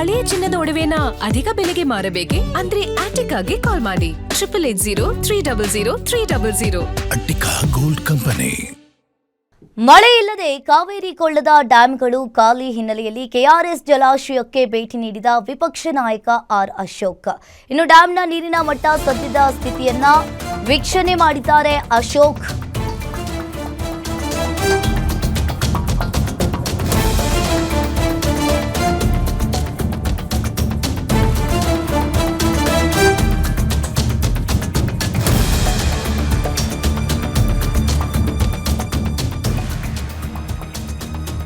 ಹಳೆಯ ಚಿನ್ನದ ಒಡವೆನ ಅಧಿಕ ಬೆಲೆಗೆ ಮಾರಬೇಕೆ? ಅಂದ್ರೆ ಆಟಿಕಾಗೆ ಕಾಲ್ ಮಾಡಿ 8880 ಅಟ್ಟಿಕಾ ಗೋಲ್ಡ್ ಕಂಪನಿ. ಮಳೆ ಇಲ್ಲದೆ ಕಾವೇರಿ ಕೊಳ್ಳದ ಡ್ಯಾಂಗಳು ಖಾಲಿ ಹಿನ್ನೆಲೆಯಲ್ಲಿ ಕೆಆರ್ಎಸ್ ಜಲಾಶಯಕ್ಕೆ ಭೇಟಿ ನೀಡಿದ ವಿಪಕ್ಷ ನಾಯಕ ಆರ್ ಅಶೋಕ್. ಇನ್ನು ಡ್ಯಾಂನ ನೀರಿನ ಮಟ್ಟ ಸದ್ಯದ ಸ್ಥಿತಿಯನ್ನ ವೀಕ್ಷಣೆ ಮಾಡಿದ್ದಾರೆ ಅಶೋಕ್.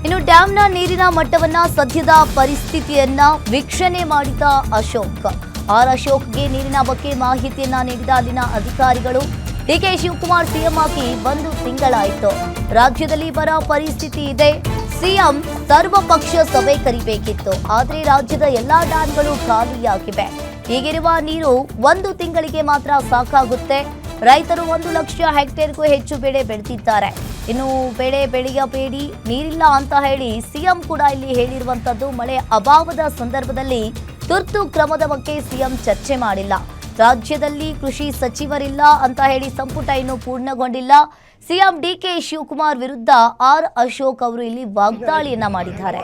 ಇನ್ನು ಡ್ಯಾಂನ ನೀರಿನ ಮಟ್ಟವನ್ನ ಸದ್ಯದ ಪರಿಸ್ಥಿತಿಯನ್ನ ವೀಕ್ಷಣೆ ಮಾಡಿದ ಅಶೋಕ್. ಆರ್ ಅಶೋಕ್ಗೆ ನೀರಿನ ಬಗ್ಗೆ ಮಾಹಿತಿಯನ್ನ ನೀಡಿದ ಅಲ್ಲಿನ ಅಧಿಕಾರಿಗಳು. ಡಿಕೆ ಶಿವಕುಮಾರ್ ಸಿಎಂ ಆಗಿ 1 ತಿಂಗಳಾಯಿತು. ರಾಜ್ಯದಲ್ಲಿ ಬರ ಪರಿಸ್ಥಿತಿ ಇದೆ. ಸಿಎಂ ಸರ್ವಪಕ್ಷ ಸಭೆ ಕರೆಯಬೇಕಿತ್ತು. ಆದರೆ ರಾಜ್ಯದ ಎಲ್ಲಾ ಡ್ಯಾಂಗಳು ಖಾಲಿಯಾಗಿವೆ. ಹೀಗಿರುವ ನೀರು 1 ತಿಂಗಳಿಗೆ ಮಾತ್ರ ಸಾಕಾಗುತ್ತೆ. ರೈತರು 1 ಲಕ್ಷ ಹೆಕ್ಟೇರ್ಗೂ ಹೆಚ್ಚು ಬೆಳೆ ಬೆಳೆದಿದ್ದಾರೆ. ಇನ್ನು ಬೆಳೆ ಬೆಳೆಯಬೇಡಿ, ನೀರಿಲ್ಲ ಅಂತ ಹೇಳಿ ಸಿಎಂ ಕೂಡ ಇಲ್ಲಿ ಹೇಳಿರುವಂತದ್ದು. ಮಳೆ ಅಭಾವದ ಸಂದರ್ಭದಲ್ಲಿ ತುರ್ತು ಕ್ರಮದ ಬಗ್ಗೆ ಸಿಎಂ ಚರ್ಚೆ ಮಾಡಿಲ್ಲ. ರಾಜ್ಯದಲ್ಲಿ ಕೃಷಿ ಸಚಿವರಿಲ್ಲ ಅಂತ ಹೇಳಿ ಸಂಪುಟ ಇನ್ನೂ ಪೂರ್ಣಗೊಂಡಿಲ್ಲ. ಸಿಎಂ ಡಿಕೆ ಶಿವಕುಮಾರ್ ವಿರುದ್ಧ ಆರ್ ಅಶೋಕ್ ಅವರು ಇಲ್ಲಿ ವಾಗ್ದಾಳಿಯನ್ನ ಮಾಡಿದ್ದಾರೆ.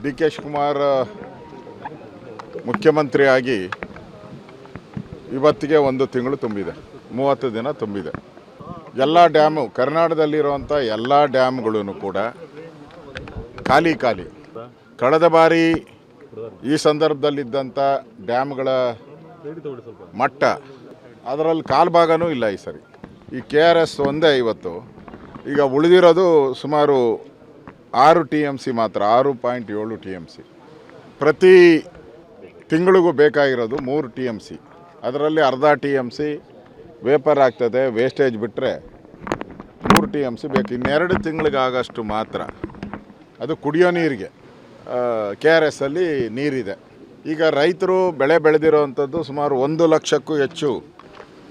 ಡಿಕೆ ಶಿವಕುಮಾರ್ ಮುಖ್ಯಮಂತ್ರಿಯಾಗಿ ಇವತ್ತಿಗೆ 1 ತಿಂಗಳು ತುಂಬಿದೆ, 30 ದಿನ ತುಂಬಿದೆ. ಎಲ್ಲ ಡ್ಯಾಮು ಕರ್ನಾಟಕದಲ್ಲಿರುವಂಥ ಎಲ್ಲ ಡ್ಯಾಮ್ಗಳೂ ಕೂಡ ಖಾಲಿ. ಕಳೆದ ಬಾರಿ ಈ ಸಂದರ್ಭದಲ್ಲಿದ್ದಂಥ ಡ್ಯಾಮ್ಗಳ ಮಟ್ಟ ಅದರಲ್ಲಿ ಕಾಲ್ಭಾಗನೂ ಇಲ್ಲ ಈ ಸರಿ. ಈ KRS ಒಂದೇ ಇವತ್ತು. ಈಗ ಉಳಿದಿರೋದು ಸುಮಾರು 6 TMC ಮಾತ್ರ, 6.7 TMC. ಪ್ರತಿ ತಿಂಗಳಿಗೂ ಬೇಕಾಗಿರೋದು 3 TMC. ಅದರಲ್ಲಿ ಅರ್ಧ TMC ವೇಪರ್ ಆಗ್ತದೆ, ವೇಸ್ಟೇಜ್ ಬಿಟ್ಟರೆ 3 TMC ಬೇಕು. ಇನ್ನೆರಡು ತಿಂಗಳಿಗಾಗಷ್ಟು ಮಾತ್ರ ಅದು ಕುಡಿಯೋ ನೀರಿಗೆ KRSಲ್ಲಿ ನೀರಿದೆ. ಈಗ ರೈತರು ಬೆಳೆ ಬೆಳೆದಿರೋವಂಥದ್ದು ಸುಮಾರು 1 ಲಕ್ಷಕ್ಕೂ ಹೆಚ್ಚು.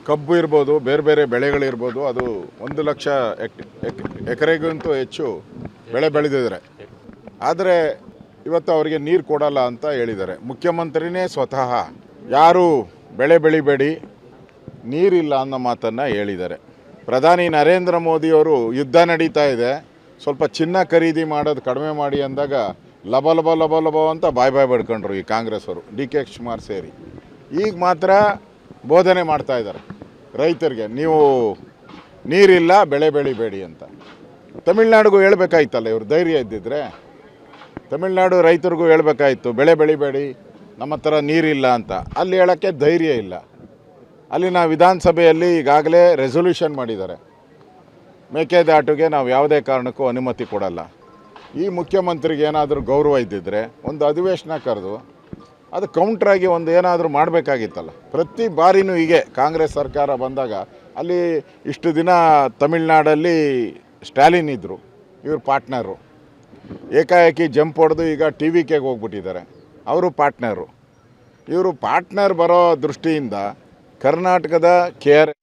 ಕಬ್ಬು ಇರ್ಬೋದು, ಬೇರೆ ಬೇರೆ ಬೆಳೆಗಳಿರ್ಬೋದು, ಅದು 1 ಲಕ್ಷ ಎಕರೆಗಿಂತೂ ಹೆಚ್ಚು ಬೆಳೆ ಬೆಳೆದಿದ್ದಾರೆ. ಆದರೆ ಇವತ್ತು ಅವರಿಗೆ ನೀರು ಕೊಡಲ್ಲ ಅಂತ ಹೇಳಿದ್ದಾರೆ. ಮುಖ್ಯಮಂತ್ರಿನೇ ಸ್ವತಃ ಯಾರು ಬೆಳೆ ಬೆಳಿಬೇಡಿ, ನೀರಿಲ್ಲ ಅನ್ನೋ ಮಾತನ್ನು ಹೇಳಿದ್ದಾರೆ. ಪ್ರಧಾನಿ ನರೇಂದ್ರ ಮೋದಿಯವರು ಯುದ್ಧ ನಡೀತಾ ಇದೆ, ಸ್ವಲ್ಪ ಚಿನ್ನ ಖರೀದಿ ಮಾಡೋದು ಕಡಿಮೆ ಮಾಡಿ ಅಂದಾಗ ಲಬ ಅಂತ ಬಾಯ್ ಬಡ್ಕೊಂಡ್ರು ಈ ಕಾಂಗ್ರೆಸ್ ಅವರು, ಡಿಕೆ ಶಿವಕುಮಾರ್ ಸೇರಿ. ಈಗ ಮಾತ್ರ ಬೋಧನೆ ಮಾಡ್ತಾ ಇದ್ದಾರೆ ರೈತರಿಗೆ, ನೀವು ನೀರಿಲ್ಲ ಬೆಳೆ ಬೆಳಿಬೇಡಿ ಅಂತ. ತಮಿಳ್ನಾಡಿಗೂ ಹೇಳ್ಬೇಕಾಯ್ತಲ್ಲ ಇವರು, ಧೈರ್ಯ ಇದ್ದಿದ್ರೆ ತಮಿಳ್ನಾಡು ರೈತರಿಗೂ ಹೇಳ್ಬೇಕಾಯ್ತು ಬೆಳೆ ಬೆಳಿಬೇಡಿ, ನಮ್ಮ ಹತ್ರ ನೀರಿಲ್ಲ ಅಂತ. ಅಲ್ಲಿ ಹೇಳೋಕ್ಕೆ ಧೈರ್ಯ ಇಲ್ಲ. ಅಲ್ಲಿನ ವಿಧಾನಸಭೆಯಲ್ಲಿ ಈಗಾಗಲೇ ರೆಸೊಲ್ಯೂಷನ್ ಮಾಡಿದ್ದಾರೆ, ಮೇಕೆದಾಟುಗೆ ನಾವು ಯಾವುದೇ ಕಾರಣಕ್ಕೂ ಅನುಮತಿ ಕೊಡಲ್ಲ. ಈ ಮುಖ್ಯಮಂತ್ರಿಗೆ ಏನಾದರೂ ಗೌರವ ಇದ್ದಿದ್ದರೆ ಒಂದು ಅಧಿವೇಶನ ಕರೆದು ಅದು ಕೌಂಟ್ರಾಗಿ ಒಂದು ಏನಾದರೂ ಮಾಡಬೇಕಾಗಿತ್ತಲ್ಲ. ಪ್ರತಿ ಬಾರಿನೂ ಹೀಗೆ ಕಾಂಗ್ರೆಸ್ ಸರ್ಕಾರ ಬಂದಾಗ ಅಲ್ಲಿ ಇಷ್ಟು ದಿನ ತಮಿಳ್ನಾಡಲ್ಲಿ ಸ್ಟಾಲಿನ್ ಇದ್ದರು, ಇವರು ಪಾರ್ಟ್ನರು. ಏಕಾಏಕಿ ಜಂಪ್ ಹೊಡೆದು ಈಗ TVKಗೆ ಹೋಗ್ಬಿಟ್ಟಿದ್ದಾರೆ, ಅವರು ಪಾರ್ಟ್ನರು. ಇವರು ಪಾರ್ಟ್ನರ್ ಬರೋ ದೃಷ್ಟಿಯಿಂದ ಕರ್ನಾಟಕದ KRS